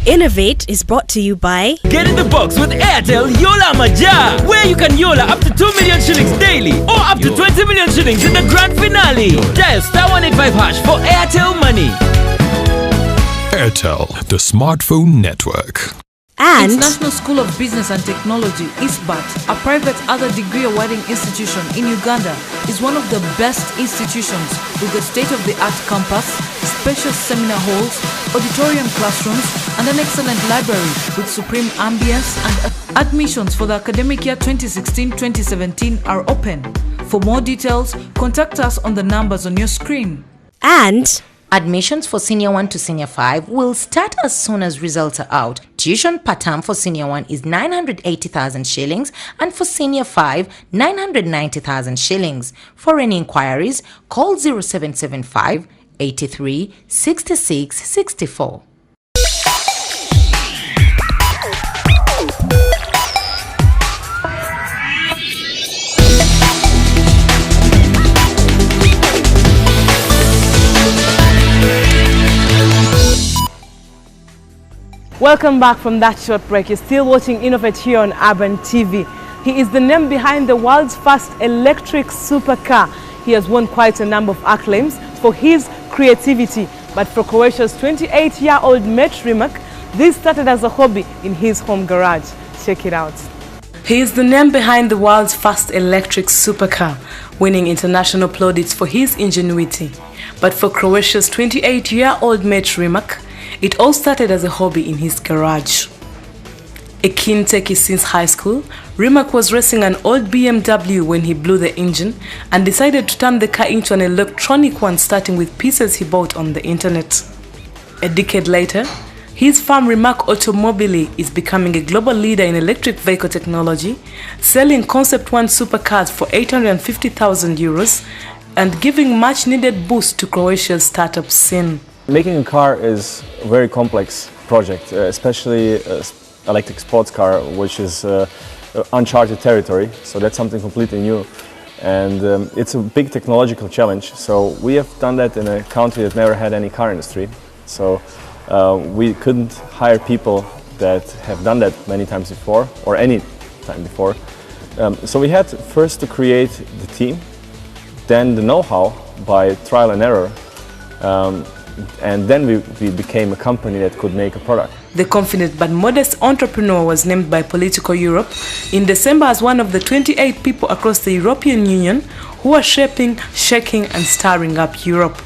Innovate is brought to you by Get in the box with Airtel Yola Maja, where you can Yola up to 2 million shillings daily or up to 20 million shillings in the grand finale. Dial *185# for Airtel Money. Airtel, the smartphone network. and International School of Business and Technology, ISBAT, a private other degree awarding institution in Uganda, is one of the best institutions with a state-of-the-art campus, spacious seminar halls, auditorium classrooms, and an excellent library with supreme ambience. And admissions for the academic year 2016-2017 are open. For more details, contact us on the numbers on your screen. and Admissions for Senior 1 to Senior 5 will start as soon as results are out. Tuition per term for Senior 1 is 980,000 shillings and for Senior 5, 990,000 shillings. For any inquiries, call 0775 83 66 64. Welcome back from that short break. You're still watching Innovate here on Urban TV. He is the name behind the world's first electric supercar. He has won quite a number of acclaims for his creativity. But for Croatia's 28-year-old Met Rimac, this started as a hobby in his home garage. Check it out. He is the name behind the world's first electric supercar, winning international plaudits for his ingenuity. But for Croatia's 28-year-old Met Rimac, it all started as a hobby in his garage. A keen techie since high school, Rimac was racing an old BMW when he blew the engine and decided to turn the car into an electronic one, starting with pieces he bought on the internet. A decade later, his firm Rimac Automobili is becoming a global leader in electric vehicle technology, selling Concept 1 supercars for 850,000 euros and giving much needed boost to Croatia's startup scene. Making a car is a very complex project, especially electric sports car, which is uncharted territory. So that's something completely new, and it's a big technological challenge. So we have done that in a country that never had any car industry. So we couldn't hire people that have done that many times before or any time before. So we had first to create the team, then the know-how by trial and error. And then we became a company that could make a product. The confident but modest entrepreneur was named by Politico Europe in December as one of the 28 people across the European Union who are shaping, shaking and stirring up Europe.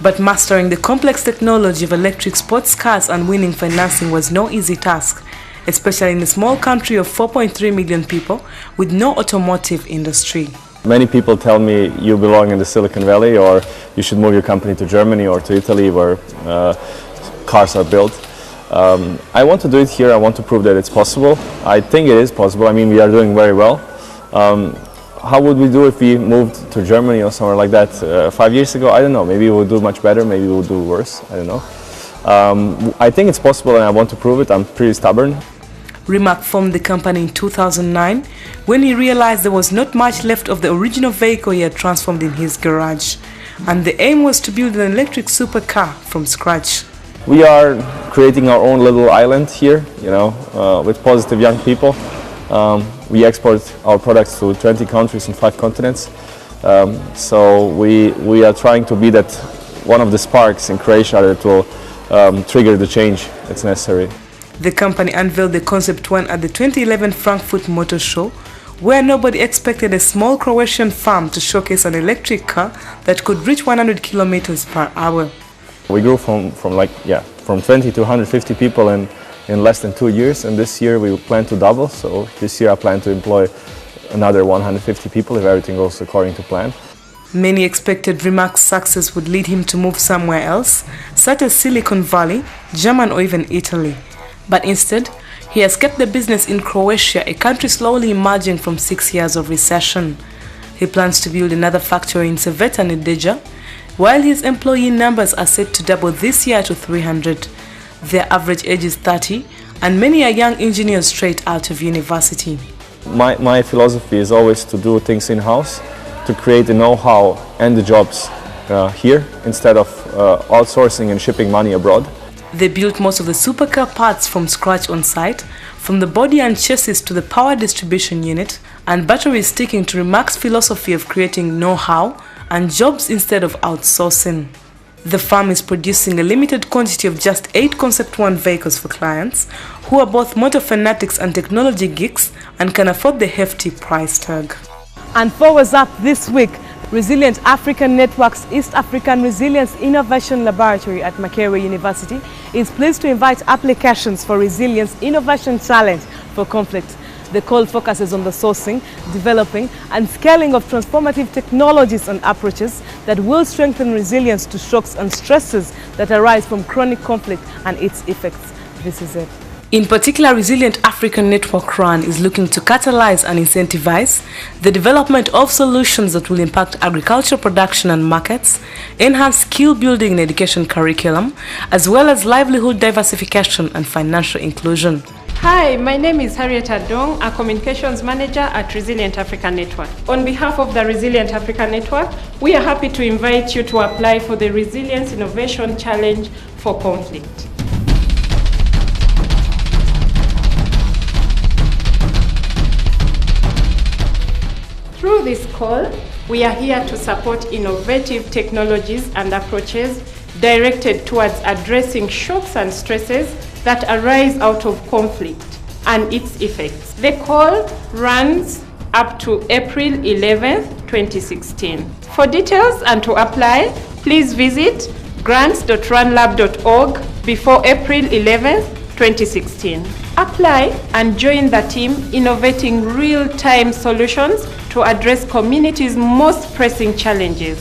But mastering the complex technology of electric sports cars and winning financing was no easy task, especially in a small country of 4.3 million people with no automotive industry. Many people tell me you belong in the Silicon Valley, or you should move your company to Germany or to Italy where cars are built. I want to do it here. I want to prove that it's possible. I think it is possible. I mean, we are doing very well. How would we do if we moved to Germany or somewhere like that 5 years ago? I don't know. Maybe we would do much better. Maybe we would do worse. I don't know. I think it's possible and I want to prove it. I'm pretty stubborn. Rimac formed the company in 2009 when he realized there was not much left of the original vehicle he had transformed in his garage. And the aim was to build an electric supercar from scratch. We are creating our own little island here, you know, with positive young people. We export our products to 20 countries and 5 continents. So we are trying to be that one of the sparks in Croatia that will trigger the change that's necessary. The company unveiled the Concept 1 at the 2011 Frankfurt Motor Show, where nobody expected a small Croatian farm to showcase an electric car that could reach 100 kilometers per hour. We grew from 20 to 150 people in less than 2 years, and this year we plan to double. So this year I plan to employ another 150 people if everything goes according to plan. Many expected Rimac's success would lead him to move somewhere else, such as Silicon Valley, Germany or even Italy. But instead, he has kept the business in Croatia, a country slowly emerging from 6 years of recession. He plans to build another factory in Seveta Nedelja, while his employee numbers are set to double this year to 300. Their average age is 30, and many are young engineers straight out of university. My philosophy is always to do things in-house, to create the know-how and the jobs here, instead of outsourcing and shipping money abroad. They built most of the supercar parts from scratch on site, from the body and chassis to the power distribution unit, and batteries, sticking to Remark's philosophy of creating know-how and jobs instead of outsourcing. The firm is producing a limited quantity of just 8 Concept 1 vehicles for clients who are both motor fanatics and technology geeks and can afford the hefty price tag. And for what's up this week, Resilient African Network's East African Resilience Innovation Laboratory at Makerere University is pleased to invite applications for Resilience Innovation Challenge for Conflict. The call focuses on the sourcing, developing and scaling of transformative technologies and approaches that will strengthen resilience to shocks and stresses that arise from chronic conflict and its effects. This is it. In particular, Resilient African Network RAN is looking to catalyze and incentivize the development of solutions that will impact agricultural production and markets, enhance skill building in education curriculum, as well as livelihood diversification and financial inclusion. Hi, my name is Harriet Adong, a communications manager at Resilient African Network. On behalf of the Resilient African Network, we are happy to invite you to apply for the Resilience Innovation Challenge for Conflict. Through this call, we are here to support innovative technologies and approaches directed towards addressing shocks and stresses that arise out of conflict and its effects. The call runs up to April 11th, 2016. For details and to apply, please visit grants.runlab.org before April 11th, 2016. Apply and join the team innovating real-time solutions to address communities' most pressing challenges.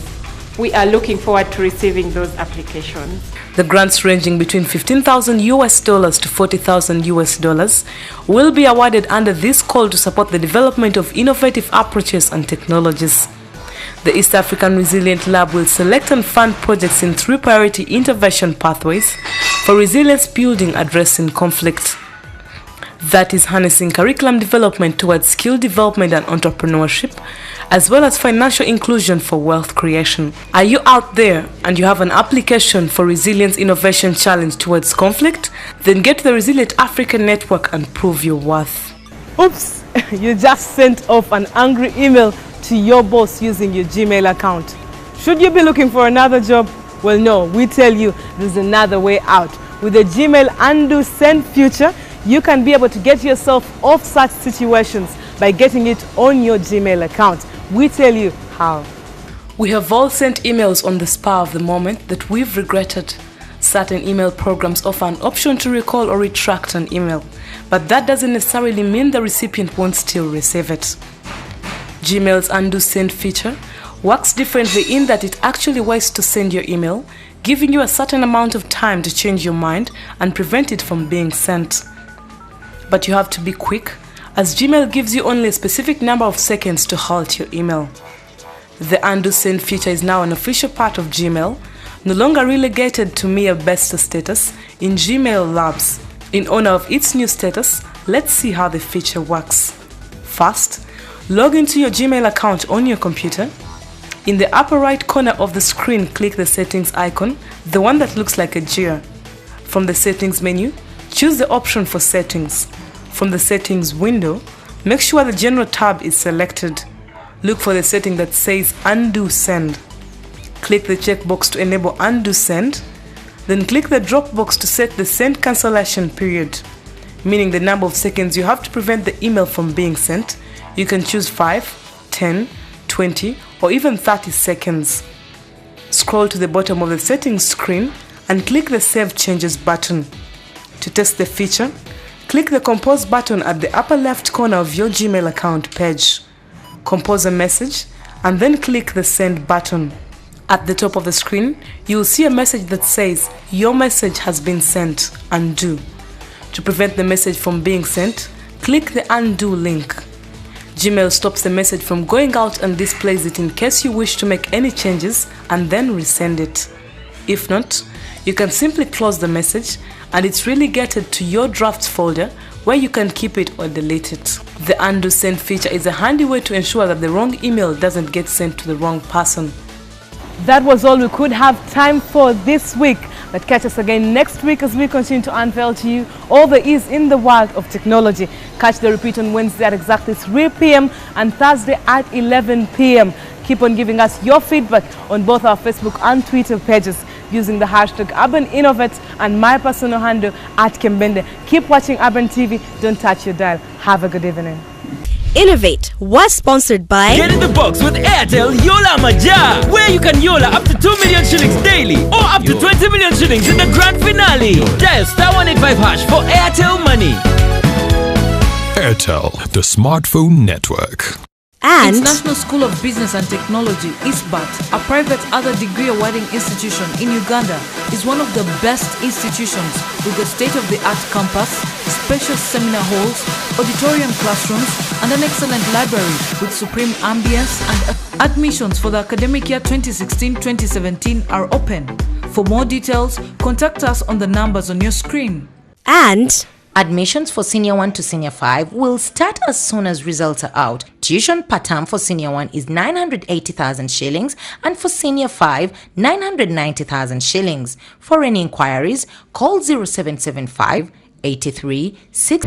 We are looking forward to receiving those applications. The grants, ranging between $15,000 to $40,000, will be awarded under this call to support the development of innovative approaches and technologies. The East African Resilient Lab will select and fund projects in 3 priority intervention pathways for resilience building addressing conflict. That is harnessing curriculum development towards skill development and entrepreneurship, as well as financial inclusion for wealth creation. Are you out there and you have an application for Resilience Innovation Challenge towards conflict? Then get to the Resilient African Network and prove your worth. Oops, you just sent off an angry email to your boss using your Gmail account. Should you be looking for another job? Well, no, we tell you there's another way out. With the Gmail undo send feature, you can be able to get yourself off such situations by getting it on your Gmail account. We tell you how. We have all sent emails on the spur of the moment that we've regretted. Certain email programs offer an option to recall or retract an email, but that doesn't necessarily mean the recipient won't still receive it. Gmail's undo send feature works differently in that it actually waits to send your email, giving you a certain amount of time to change your mind and prevent it from being sent. But you have to be quick, as Gmail gives you only a specific number of seconds to halt your email. The undo send feature is now an official part of Gmail, no longer relegated to mere beta status in Gmail Labs. In honor of its new status, let's see how the feature works. First, log into your Gmail account on your computer. In the upper right corner of the screen, click the settings icon, the one that looks like a gear. From the settings menu, choose the option for settings. From the settings window, make sure the general tab is selected. Look for the setting that says undo send. Click the checkbox to enable undo send. Then click the drop box to set the send cancellation period, meaning the number of seconds you have to prevent the email from being sent. You can choose 5, 10, 20, or even 30 seconds. Scroll to the bottom of the settings screen and click the Save Changes button. To test the feature, click the Compose button at the upper left corner of your Gmail account page. Compose a message and then click the Send button. At the top of the screen, you will see a message that says, "Your message has been sent. Undo." To prevent the message from being sent, click the Undo link. Gmail stops the message from going out and displays it in case you wish to make any changes and then resend it. If not, you can simply close the message and it's relegated to your drafts folder where you can keep it or delete it. The undo send feature is a handy way to ensure that the wrong email doesn't get sent to the wrong person. That was all we could have time for this week. But catch us again next week as we continue to unveil to you all there is in the world of technology. Catch the repeat on Wednesday at exactly 3 p.m. and Thursday at 11 p.m. Keep on giving us your feedback on both our Facebook and Twitter pages using the hashtag Urban Innovate and my personal handle @Kembende. Keep watching Urban TV. Don't touch your dial. Have a good evening. Innovate was sponsored by Get in the box with Airtel Yola Maja, where you can Yola up to 2 million shillings daily or up to 20 million shillings in the grand finale. Dial *185# for Airtel Money. Airtel, the smartphone network. and International School of Business and Technology, ISBAT, a private other degree awarding institution in Uganda, is one of the best institutions with a state-of-the-art campus, spacious seminar halls, auditorium classrooms, and an excellent library with supreme ambience. And admissions for the academic year 2016-2017 are open. For more details, contact us on the numbers on your screen. and Admissions for Senior 1 to Senior 5 will start as soon as results are out. Tuition per term for Senior 1 is 980,000 shillings and for Senior 5, 990,000 shillings. For any inquiries, call 0775 83 6.